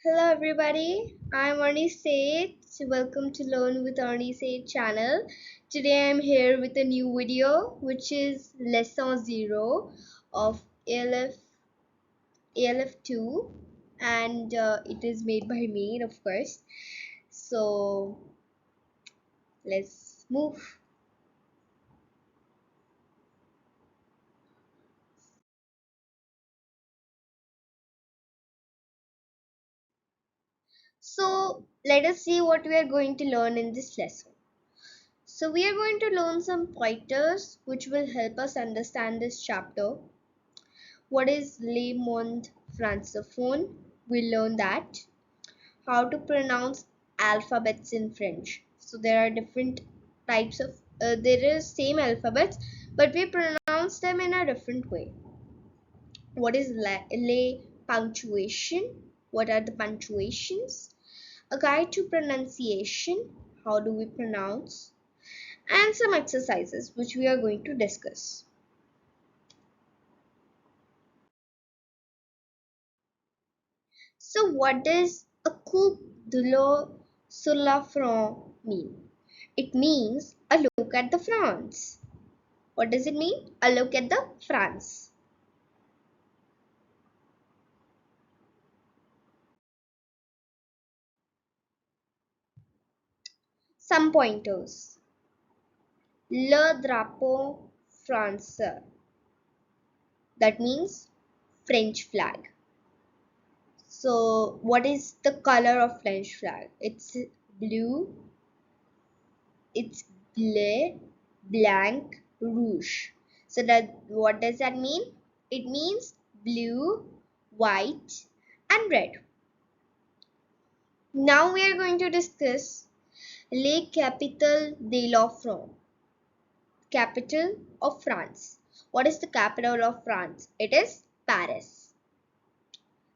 Hello everybody, I'm Arni Seth. Welcome to Learn with Arni Seth channel. Today I'm here with a new video which is lesson 0 of ALF2 and it is made by me of course. So let's move. So let us see what we are going to learn in this lesson. So we are going to learn some pointers which will help us understand this chapter. What is Le Monde Francophone? We learn that. How to pronounce alphabets in French. So there are different types of, there is same alphabets, but we pronounce them in a different way. What is le punctuation? What are the punctuations? A guide to pronunciation. How do we pronounce? And some exercises which we are going to discuss. So what does a coup de sur la France mean? It means a look at the France. What does it mean? A look at the France. Some pointers. Le drapeau français. That means French flag. So what is the color of French flag? It's blue, it's bleu, blanc, rouge. So that what does that mean? It means blue, white, and red. Now we are going to discuss Les Capitale de la France. Capital of France. What is the capital of France? It is Paris.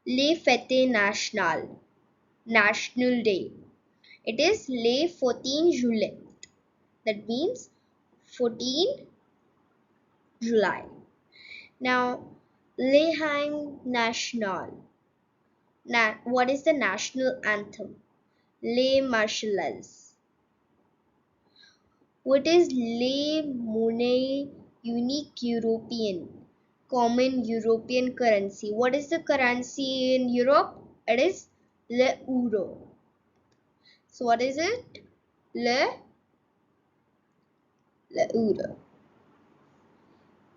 Les Fêtes Nationales. National Day. It is Le 14 Juillet. That means 14 July. Now, Le Hymne National. What is the national anthem? Les Marseillaise. What is Le Monnaie Unique European? Common European currency. What is the currency in Europe? It is le euro. So what is it? Le euro.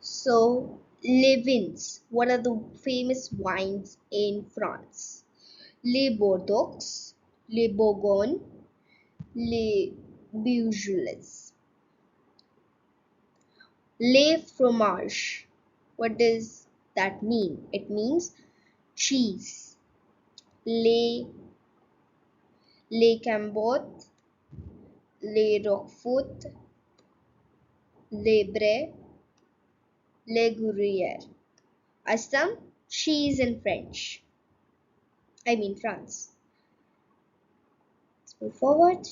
So les vins. What are the famous wines in France? Les Bordeaux, les Bourgogne, les Beaujolais. Les fromage. What does that mean? It means cheese. Les, les Cambot, les Roquefort, les Brie, les Gruyère are some cheese in French. I mean France. Let's move forward.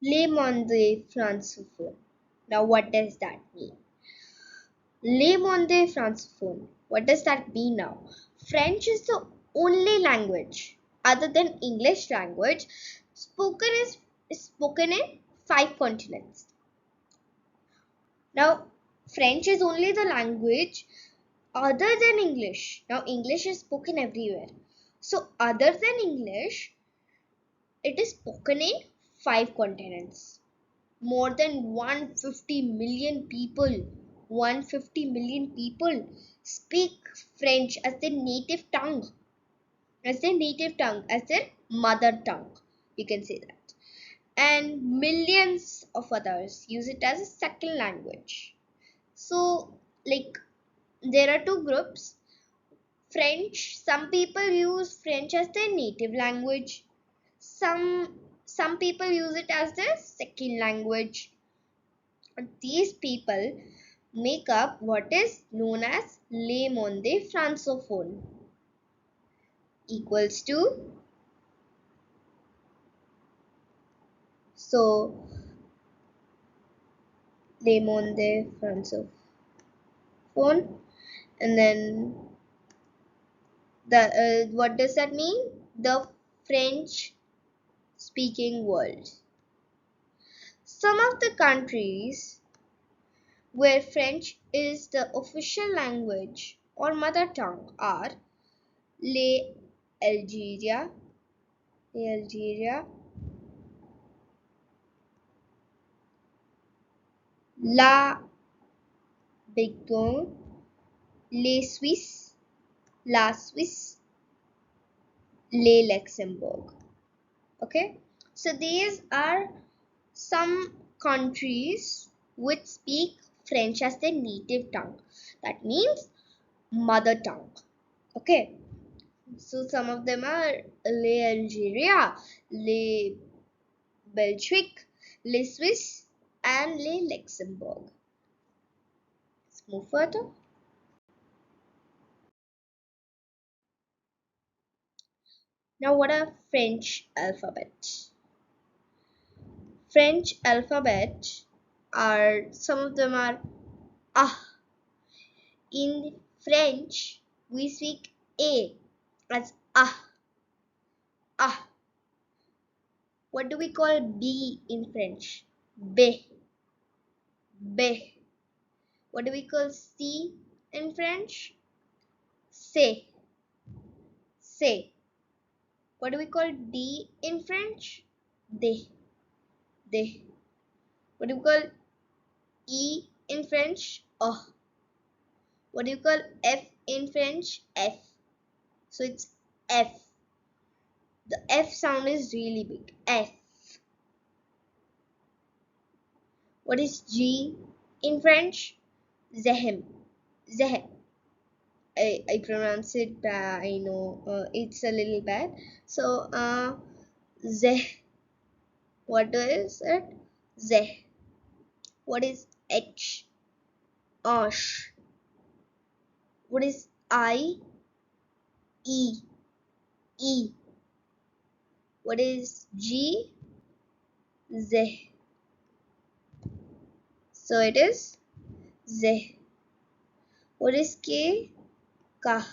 Le monde francophone. Now what does that mean? Le monde francophone. What does that mean now? French is the only language other than English language spoken is spoken in 5 continents. Now French is only the language other than English. Now English is spoken everywhere. So other than English, it is spoken in 5 continents. More than 150 million people 150 million people speak French as their native tongue, as their mother tongue, you can say that, and millions of others use it as a second language. So like there are two groups. French, some people use French as their native language, some people use it as their second language. These people make up what is known as Le Monde Francophone, equals to, so Le Monde Francophone And then the what does that mean? The French speaking world. Some of the countries where French is the official language or mother tongue are Le Algeria, Algeria, La Begon, Le Suisse, La Suisse, Le Luxembourg. Okay, so these are some countries which speak French as their native tongue. That means mother tongue. Okay, so some of them are Le Algeria, Le Belgique, Le Suisse, and Le Luxembourg. Let's move further. Now, what are French alphabet? French alphabet are some of them are ah. In French, we speak a as ah ah. What do we call b in French? B b. What do we call c in French? C c. What do we call d in French? De de. What do we call e in French? Oh. What do you call f in French? F. So it's f. The f sound is really big. F. What is G in French? Zehem. Zehem. I pronounce it bad. I know it's a little bad. So, Zeh. What is it? Zeh. What is H? Osh. What is I? E. E. What is G? Zeh. So it is Zeh. What is K? Ka.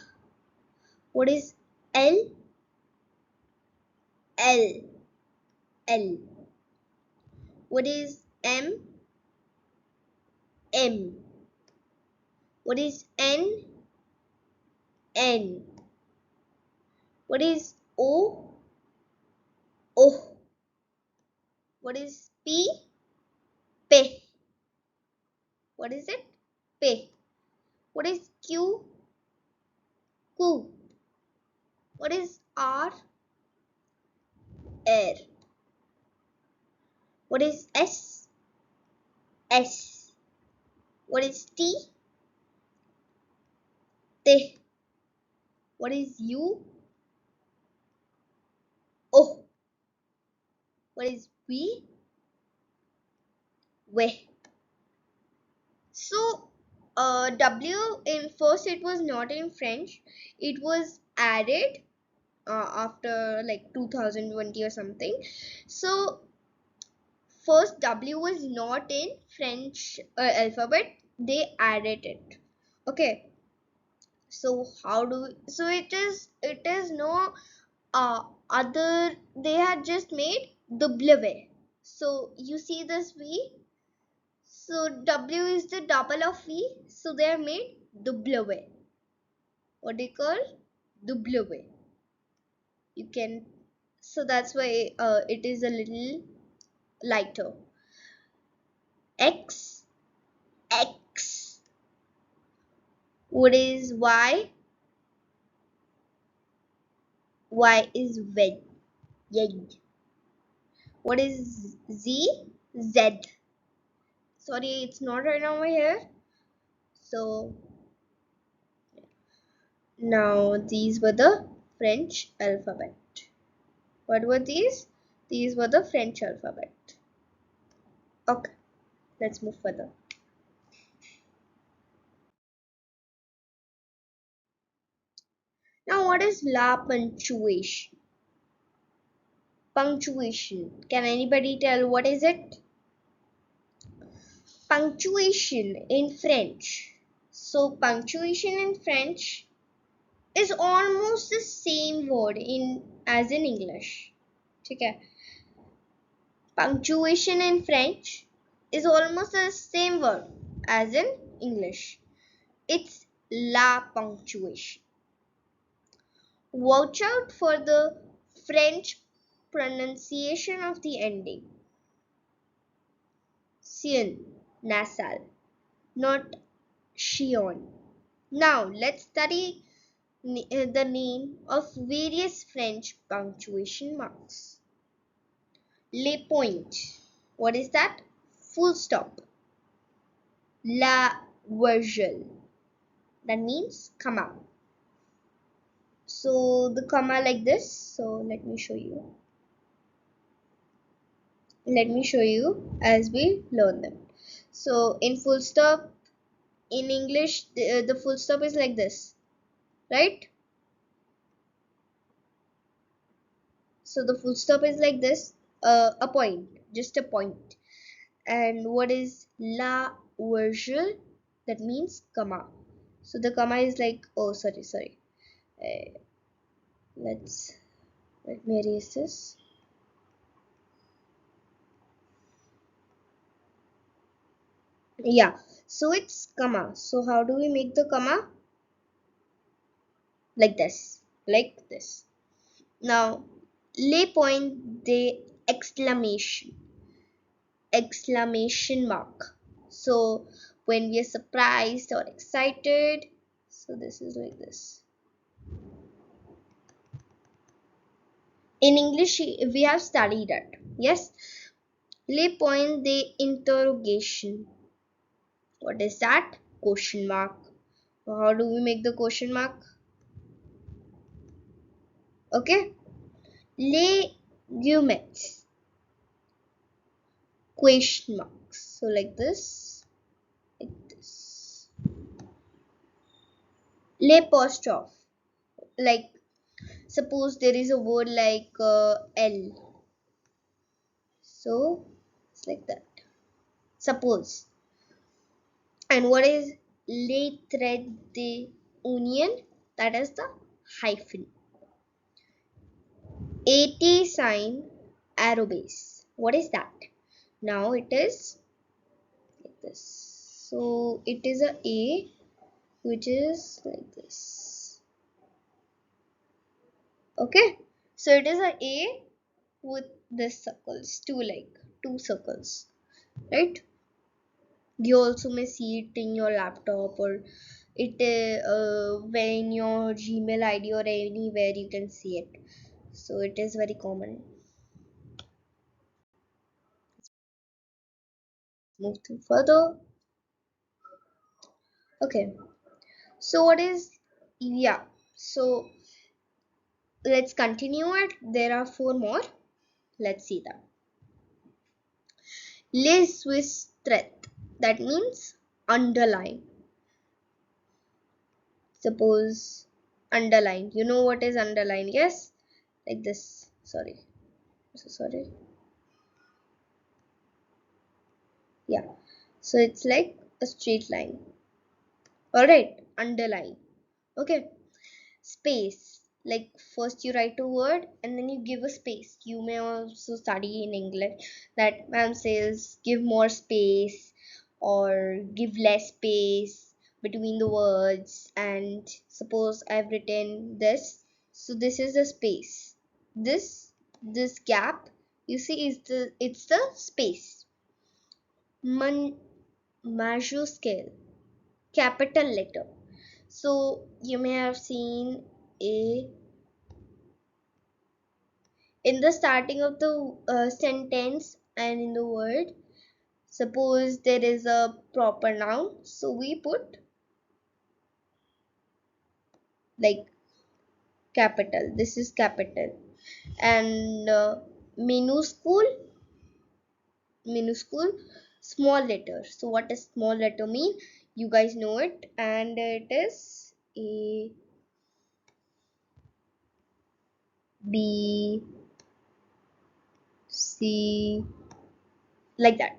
What is L? L. L. What is M? M. What is N? N. What is O? O. What is P? P. What is it? P. What is Q? Q. What is R? Air. What is S? S. What is T? T. What is U? O. What is V? W. So, W in first it was not in French. It was added after like 2020 or something. So first W was not in French alphabet. They added it. Okay. So how do we, so it is no other, they had just made W. So you see this V. So W is the double of V. So they are made W. What do you call W? You can, so that's why it is a little lighter. X. X. What is Y? Y is veg. Yeg. What is Z? Z. Sorry, it's not right over here. So now these were the French alphabet. What were these? These were the French alphabet. Okay, let's move further. Now, what is la punctuation? Punctuation. Can anybody tell what is it? Punctuation in French. So punctuation in French is almost the same word in as in English. Okay. Punctuation in French is almost the same word as in English. It's la punctuation. Watch out for the French pronunciation of the ending. Sion, nasal, not shion. Now let's study the name of various French punctuation marks. Les points. What is that? Full stop. La virgule. That means comma. So the comma like this. So let me show you. Let me show you as we learn them. So in full stop, in English, the full stop is like this, right? So the full stop is like this, a point, just a point. And what is la virgule? That means comma. So the comma is like, oh, sorry. Uh, let me erase this. Yeah, so it's comma. So how do we make the comma? Like this. Now, les point de exclamation mark. So when we are surprised or excited, so this is like this. In English, we have studied it. Yes, les point de interrogation. What is that? Question mark. How do we make the question mark? Okay. Les guillemets. Question marks. So like this. Like this. Les apostrophe. Like suppose there is a word like L. So it's like that. Suppose. And what is les traits d'union? That is the hyphen. AT sign arrow base. What is that? Now it is like this. So it is a which is like this. Okay. So it is a with this circles, two circles, right? You also may see it in your laptop or it when your Gmail ID or anywhere you can see it. So it is very common. Move to further. Okay. So what is yeah? So let's continue it. There are four more. Let's see them. Les Swiss threat. That means underline. Suppose underline. You know what is underline? Yes, like this. Sorry. Yeah. So it's like a straight line. All right. Underline. Okay. Space. Like first you write a word and then you give a space. You may also study in English that ma'am says give more space or give less space between the words. And suppose I've written this, so this is the space. This gap you see is it's the space. Majuscule, capital letter. So you may have seen a in the starting of the sentence and in the word. Suppose there is a proper noun, so we put like capital. This is capital. And minuscule, small letter. So what does small letter mean? You guys know it, and it is A, B, C, like that.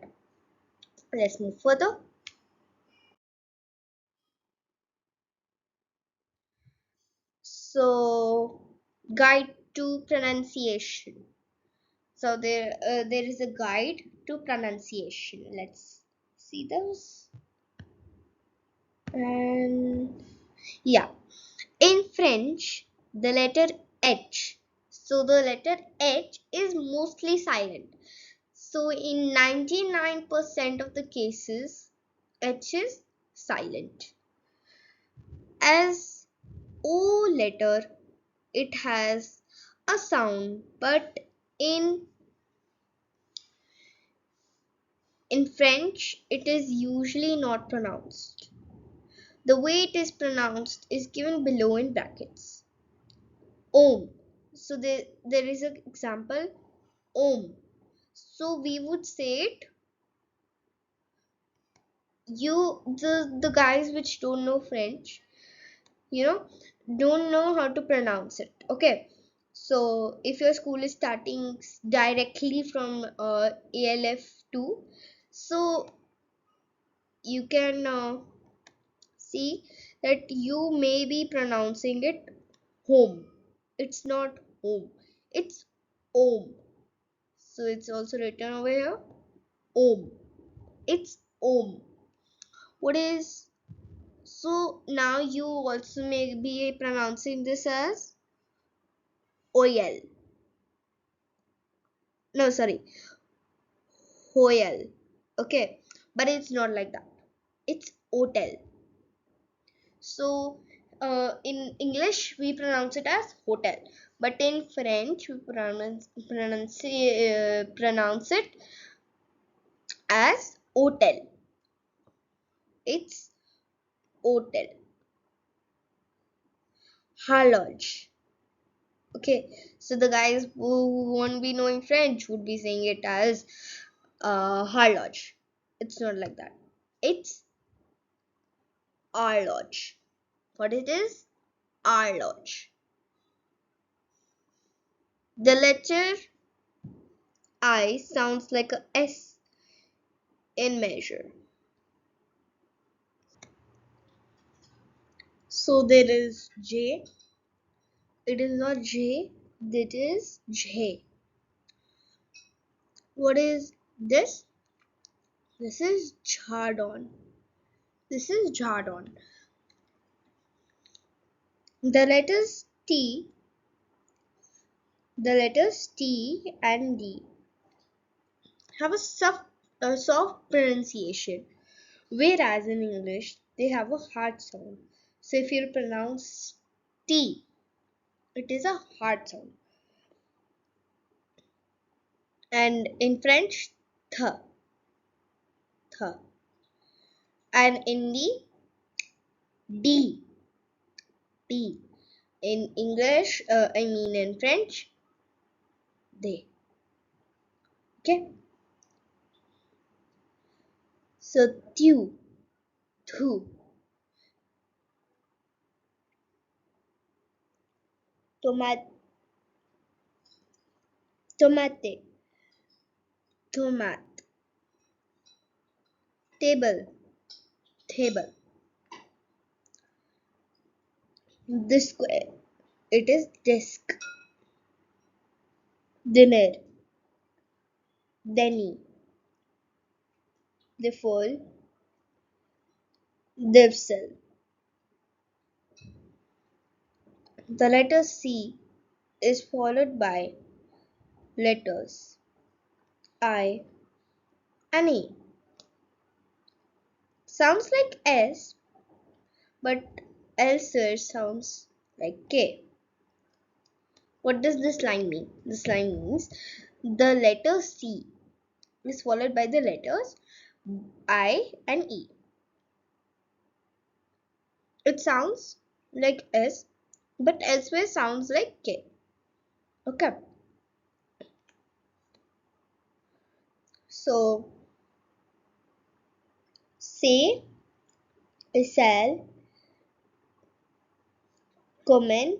Let's move further. So, guide to pronunciation. So there is a guide to pronunciation. Let's see those. And yeah, in French, the letter H. So the letter H is mostly silent. So in 99% of the cases, H is silent. As O letter, it has a sound, but in in French, it is usually not pronounced. The way it is pronounced is given below in brackets. Om. So there is an example. Om. So we would say it. The guys which don't know French, you know, don't know how to pronounce it. Okay. So if your school is starting directly from ALF 2, so you can see that you may be pronouncing it home. It's not home, it's om. So it's also written over here, om. It's om. What is, so now you also may be pronouncing this as oil. No, sorry, hoel. Okay, but it's not like that. It's hotel. So in English we pronounce it as hotel, but in French we pronounce it as hotel. It's hotel. Horloge. Okay, so the guys who won't be knowing French would be saying it as horloge. It's not like that. It's horloge. What it is? Horloge. The letter I sounds like a S in measure. So there is J. It is not J. It is J. What is this? This is Jardon. This is Jardon. The letters T, the letters T and D have a soft pronunciation, whereas in English they have a hard sound. So if you pronounce T, it is a hard sound. And in French, th, th. And in the D, D. In English, in French, they. Okay. So tu, tu, tomate, tomate, tomate, table, table. This it is disk, dinner, denny, the fall, divsel. The letter C is followed by letters I and E. Sounds like S, but elsewhere sounds like K. What does this line mean? This line means the letter C is followed by the letters I and E. It sounds like S, but elsewhere sounds like K. Okay. So say, sell, comment,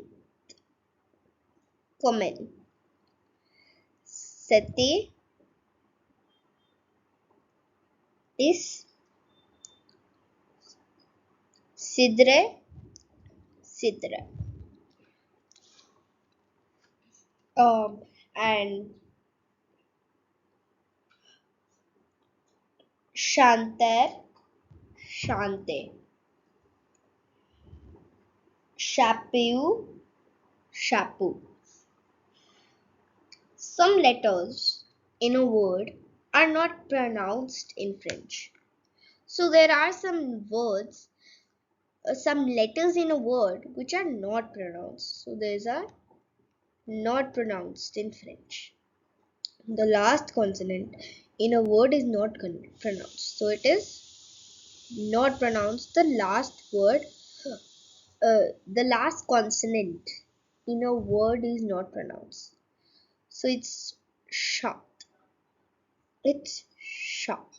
comment. Sete is sidre, sidre. And Shanter, Shante, Shapu, Shapu. Some letters in a word are not pronounced in French. So there are some words, some letters in a word which are not pronounced. So these are not pronounced in French. The last consonant in a word is not pronounced. So it is not pronounced. The last consonant in a word is not pronounced. So it's short. It's short.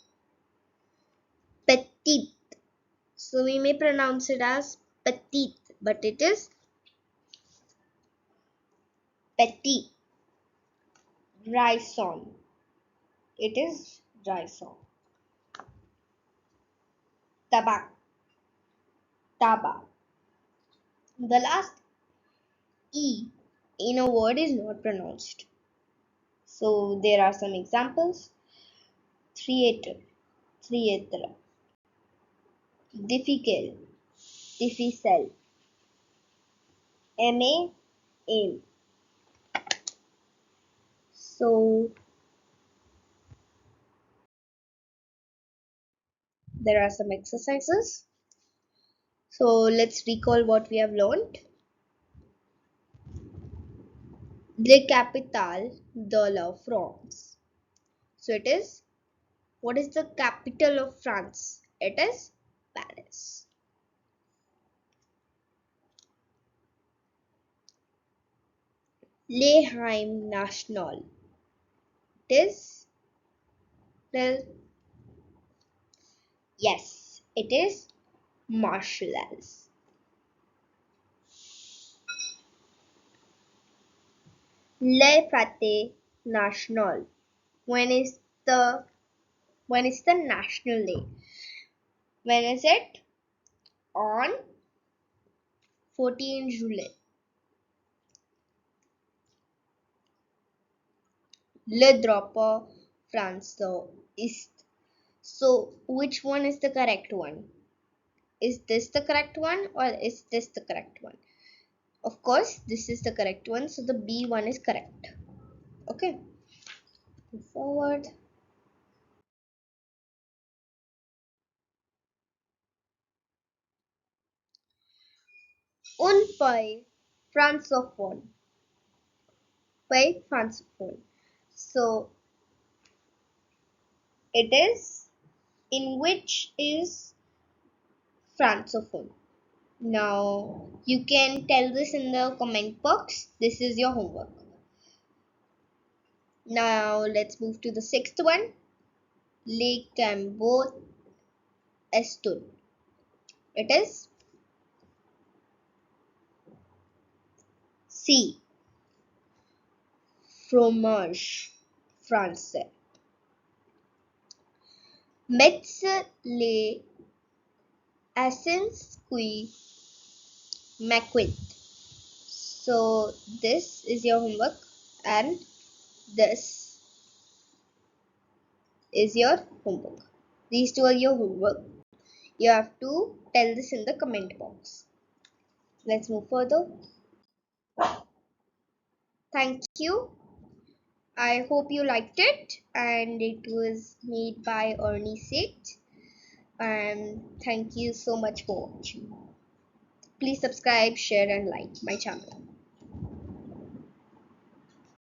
Petite. So we may pronounce it as petite, but it is petit. Rison. It is rison. Tabak. Taba. The last E in a word is not pronounced. So there are some examples. Theater, theatre. Difficult, difficile. M-A, aim. So there are some exercises. So let's recall what we have learned. The capitale de la France. So it is, what is the capital of France? It is Paris. Le hymne national. It is, well, yes, it is Marshalls. Le fête national. When is the when is the national day? When is it? On 14 July. Le drapeau français is. So which one is the correct one? Is this the correct one or is this the correct one? Of course, this is the correct one. So the B one is correct. Okay. Move forward. Un pays francophone. Pays francophone. So it is in which is francophone. Now you can tell this in the comment box. This is your homework. Now let's move to the sixth one. Les Cambo Estul. It is C. Fromage français. Metz les essence qui m'acquit. So this is your homework and this is your homework. These two are your homework. You have to tell this in the comment box. Let's move further. Thank you. I hope you liked it and it was made by Arni. And thank you so much for watching. Please subscribe, share and like my channel.